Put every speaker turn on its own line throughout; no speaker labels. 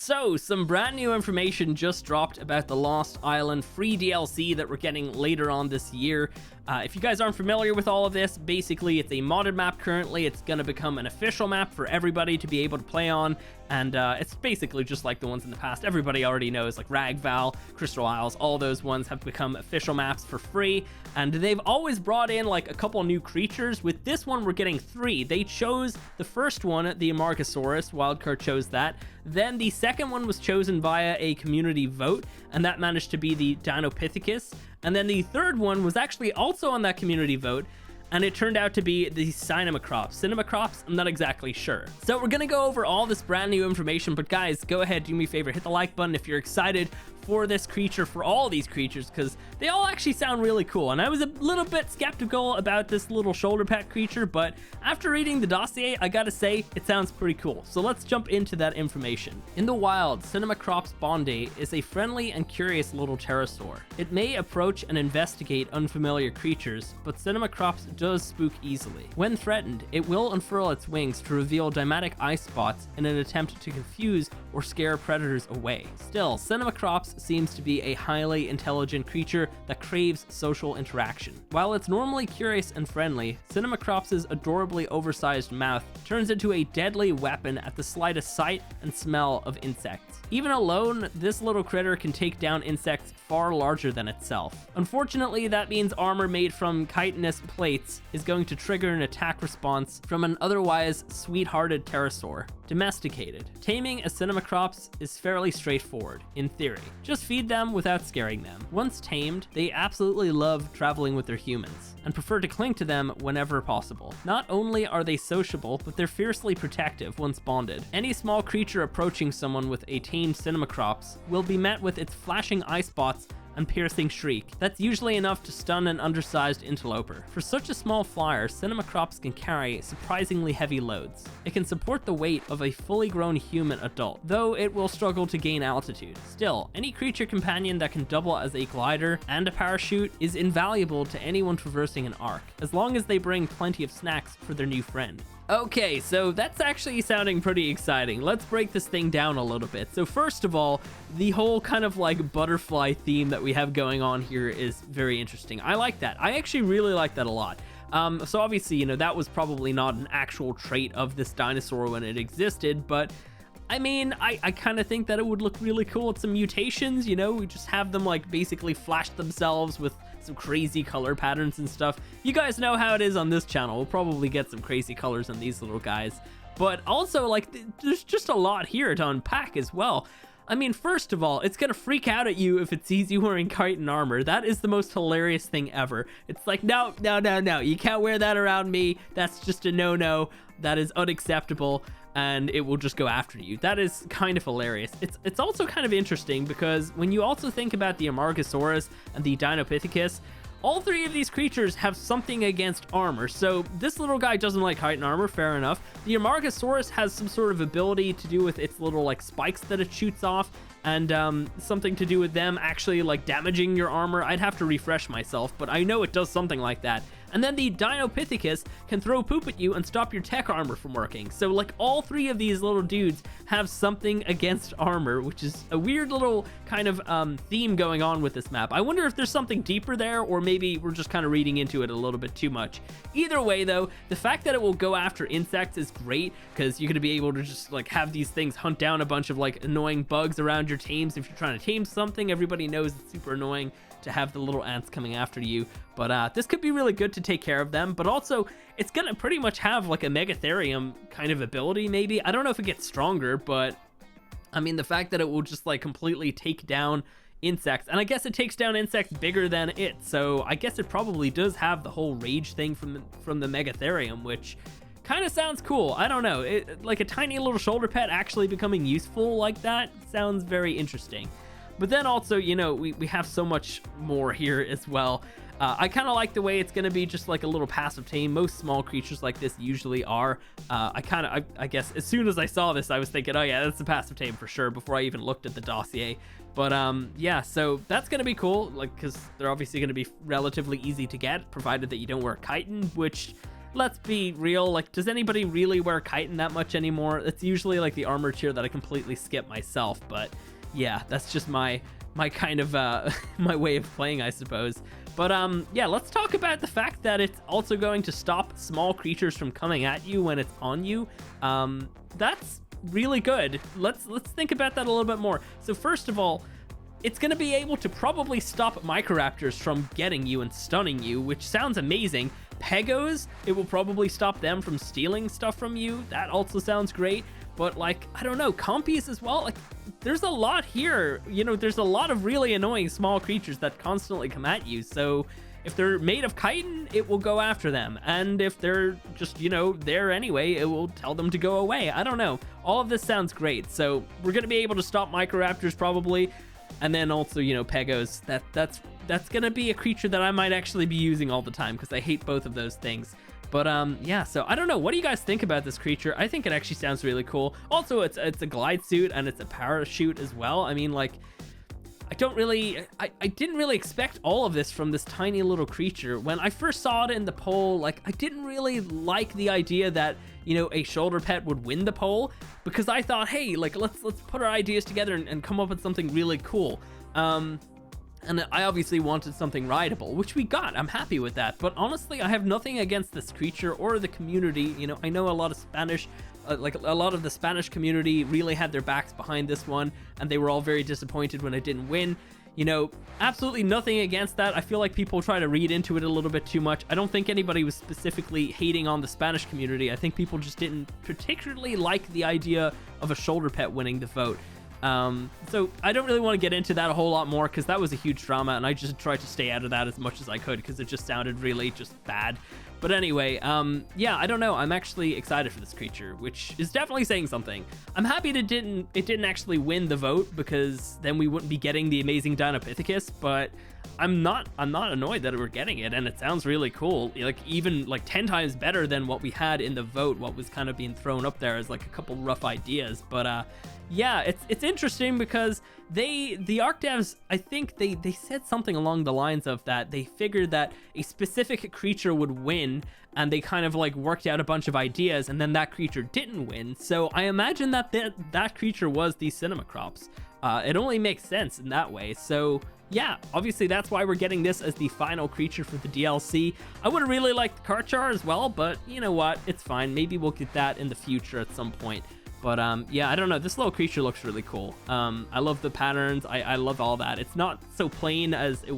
So, some brand new information just dropped about the Lost Island free DLC that we're getting later on this year. If you guys aren't familiar with all of this, basically it's a modded map currently. It's going to become an official map for everybody to be able to play on, and it's basically just like the ones in the past. Everybody already knows, like Ragval, Crystal Isles, all those ones have become official maps for free, and they've always brought in like a couple new creatures. With this one, we're getting 3. They chose the first one, the Amarkasaurus, Wildcard chose that. Then the second one was chosen via a community vote, and that managed to be the Dinopithecus. And then the third one was actually also on that community vote, and it turned out to be the Sinomacrops. Sinomacrops, I'm not exactly sure. So we're gonna go over all this brand new information, but guys, go ahead, do me a favor, hit the like button if you're excited for this creature, for all these creatures, because they all actually sound really cool. And I was a little bit skeptical about this little shoulder pet creature, but after reading the dossier, I gotta say, it sounds pretty cool. So let's jump into that information. In the wild, Sinomacrops Dossier is a friendly and curious little pterosaur. It may approach and investigate unfamiliar creatures, but Sinomacrops does spook easily. When threatened, it will unfurl its wings to reveal dynamic eye spots in an attempt to confuse or scare predators away. Still, Sinomacrops seems to be a highly intelligent creature that craves social interaction. While it's normally curious and friendly, Sinomacrops' adorably oversized mouth turns into a deadly weapon at the slightest sight and smell of insects. Even alone, this little critter can take down insects far larger than itself. Unfortunately, that means armor made from chitinous plates is going to trigger an attack response from an otherwise sweet-hearted pterosaur. Domesticated. Taming a Sinomacrops is fairly straightforward, in theory. Just feed them without scaring them. Once tamed, they absolutely love traveling with their humans, and prefer to cling to them whenever possible. Not only are they sociable, but they're fiercely protective once bonded. Any small creature approaching someone with a tamed Sinomacrops will be met with its flashing eye spots and piercing shriek. That's usually enough to stun an undersized interloper. For such a small flyer, Sinomacrops can carry surprisingly heavy loads. It can support the weight of a fully grown human adult, though it will struggle to gain altitude. Still, any creature companion that can double as a glider and a parachute is invaluable to anyone traversing an ARK, as long as they bring plenty of snacks for their new friend. Okay, so that's actually sounding pretty exciting. Let's break this thing down a little bit. So first of all, the whole kind of like butterfly theme that we have going on here is very interesting. I like that. I actually really like that a lot. So obviously, you know, that was probably not an actual trait of this dinosaur when it existed, but I mean, I kind of think that it would look really cool with some mutations, you know, we just have them like basically flash themselves with some crazy color patterns and stuff. You guys know how it is on this channel. We'll probably get some crazy colors on these little guys, but also like there's just a lot here to unpack as well. I mean, first of all, it's gonna freak out at you if it sees you wearing chitin armor. That is the most hilarious thing ever. It's like, no, you can't wear that around me. That's just a no-no. That is unacceptable, and it will just go after you. That is kind of hilarious. It's also kind of interesting because when you also think about the Amarkasaurus and the Dinopithecus, all 3 of these creatures have something against armor. So this little guy doesn't like chitin armor, fair enough. The Amarkasaurus has some sort of ability to do with its little like spikes that it shoots off, and something to do with them actually like damaging your armor. I'd have to refresh myself, but I know it does something like that. And then the Dinopithecus can throw poop at you and stop your tech armor from working. So like all 3 of these little dudes have something against armor, which is a weird little kind of theme going on with this map. I wonder if there's something deeper there, or maybe we're just kind of reading into it a little bit too much. Either way though, the fact that it will go after insects is great, because you're going to be able to just like have these things hunt down a bunch of like annoying bugs around your tames. If you're trying to tame something, everybody knows it's super annoying to have the little ants coming after you, but this could be really good to take care of them. But also it's gonna pretty much have like a Megatherium kind of ability. Maybe, I don't know if it gets stronger, but I mean, the fact that it will just like completely take down insects, and I guess it takes down insects bigger than it, so I guess it probably does have the whole rage thing from the Megatherium, which kind of sounds cool. I don't know, like a tiny little shoulder pet actually becoming useful like that sounds very interesting. But then also, you know, we have so much more here as well. I kind of like the way it's going to be just like a little passive tame. Most small creatures like this usually are. I guess as soon as I saw this, I was thinking, oh yeah, that's a passive tame for sure, before I even looked at the dossier. But yeah, so that's going to be cool, like, because they're obviously going to be relatively easy to get, provided that you don't wear chitin, which let's be real, like, does anybody really wear chitin that much anymore? It's usually like the armor tier that I completely skip myself, but yeah, that's just my kind of my way of playing, I suppose. But yeah, let's talk about the fact that it's also going to stop small creatures from coming at you when it's on you. That's really good. Let's think about that a little bit more. So first of all, it's going to be able to probably stop Microraptors from getting you and stunning you, which sounds amazing. Pegos, it will probably stop them from stealing stuff from you. That also sounds great. But like, I don't know, Compies as well. Like, there's a lot here. You know, there's a lot of really annoying small creatures that constantly come at you. So if they're made of chitin, it will go after them. And if they're just, you know, there anyway, it will tell them to go away. I don't know. All of this sounds great. So we're going to be able to stop Microraptors probably. And then also, you know, Pegos. That's going to be a creature that I might actually be using all the time because I hate both of those things. But yeah, so I don't know. What do you guys think about this creature? I think it actually sounds really cool. Also, it's a glide suit and it's a parachute as well. I mean, like, I didn't really expect all of this from this tiny little creature. When I first saw it in the poll, like, I didn't really like the idea that, you know, a shoulder pet would win the poll, because I thought, hey, like, let's put our ideas together and come up with something really cool. And I obviously wanted something rideable, which we got. I'm happy with that. But honestly, I have nothing against this creature or the community. You know, I know a lot of Spanish, like a lot of the Spanish community really had their backs behind this one, and they were all very disappointed when it didn't win. You know, absolutely nothing against that. I feel like people try to read into it a little bit too much. I don't think anybody was specifically hating on the Spanish community. I think people just didn't particularly like the idea of a shoulder pet winning the vote. So I don't really want to get into that a whole lot more because that was a huge drama, and I just tried to stay out of that as much as I could because it just sounded really just bad. But anyway, yeah, I don't know. I'm actually excited for this creature, which is definitely saying something. I'm happy it didn't actually win the vote, because then we wouldn't be getting the amazing Dinopithecus, but I'm not annoyed that we're getting it, and it sounds really cool. Like, even like 10 times better than what we had in the vote, what was kind of being thrown up there as like a couple rough ideas. But yeah, it's interesting because the ARK devs, I think they said something along the lines of that they figured that a specific creature would win, and they kind of like worked out a bunch of ideas, and then that creature didn't win. So I imagine that that creature was the Sinomacrops. It only makes sense in that way. So yeah, obviously that's why we're getting this as the final creature for the DLC. I would have really liked Karchar as well, but you know what? It's fine. Maybe we'll get that in the future at some point. But yeah, I don't know. This little creature looks really cool. I love the patterns. I love all that. It's not so plain as it,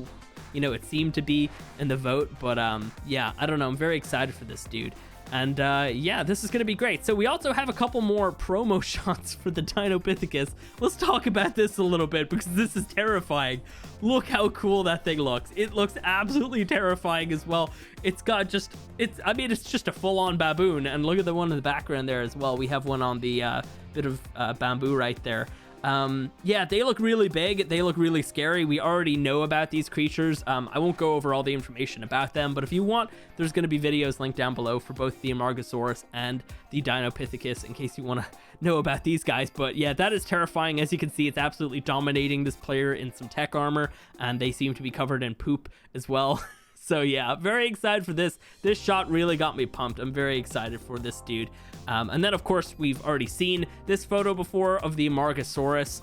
you know, it seemed to be in the vote. But yeah, I don't know. I'm very excited for this dude. And yeah, this is going to be great. So we also have a couple more promo shots for the Dinopithecus. Let's talk about this a little bit because this is terrifying. Look how cool that thing looks. It looks absolutely terrifying as well. It's got just, I mean, it's just a full-on baboon. And look at the one in the background there as well. We have one on the bit of bamboo right there. Yeah, they look really big. They look really scary. We already know about these creatures. I won't go over all the information about them, but if you want, there's going to be videos linked down below for both the Amarkasaurus and the Dinopithecus in case you want to know about these guys. But yeah, that is terrifying. As you can see, it's absolutely dominating this player in some tech armor, and they seem to be covered in poop as well. So yeah, very excited for this. This shot really got me pumped. I'm very excited for this dude. And then, of course, we've already seen this photo before of the Marcosaurus.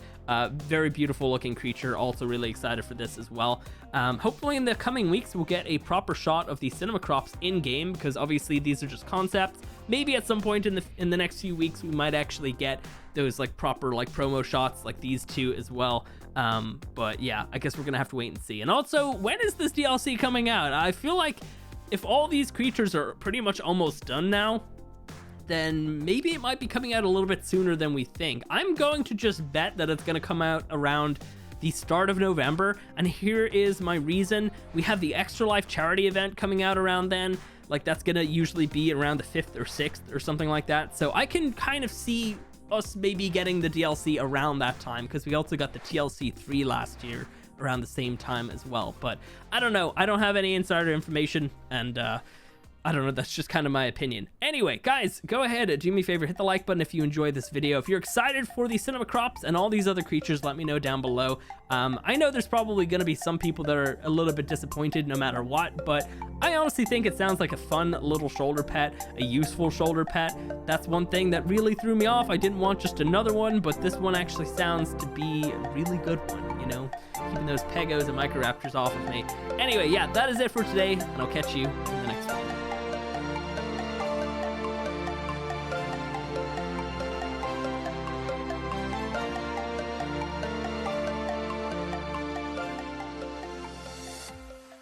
Very beautiful looking creature. Also really excited for this as well. Hopefully in the coming weeks, we'll get a proper shot of the Sinomacrops in-game, because obviously these are just concepts. Maybe at some point in the next few weeks, we might actually get those like proper like promo shots like these two as well. But yeah, I guess we're gonna have to wait and see. And also, when is this DLC coming out? I feel like if all these creatures are pretty much almost done now, then maybe it might be coming out a little bit sooner than we think. I'm going to just bet that it's going to come out around the start of November, and here is my reason. We have the Extra Life charity event coming out around then. Like, that's going to usually be around the 5th or 6th or something like that. So I can kind of see us maybe getting the DLC around that time, because we also got the TLC 3 last year around the same time as well. But I don't know. I don't have any insider information, and I don't know, that's just kind of my opinion. Anyway, guys, go ahead, do me a favor, hit the like button if you enjoyed this video. If you're excited for the Sinomacrops and all these other creatures, let me know down below. I know there's probably going to be some people that are a little bit disappointed no matter what, but I honestly think it sounds like a fun little shoulder pet, a useful shoulder pet. That's one thing that really threw me off. I didn't want just another one, but this one actually sounds to be a really good one, you know, keeping those Pegos and Microraptors off of me. Anyway, yeah, that is it for today, and I'll catch you in the next one.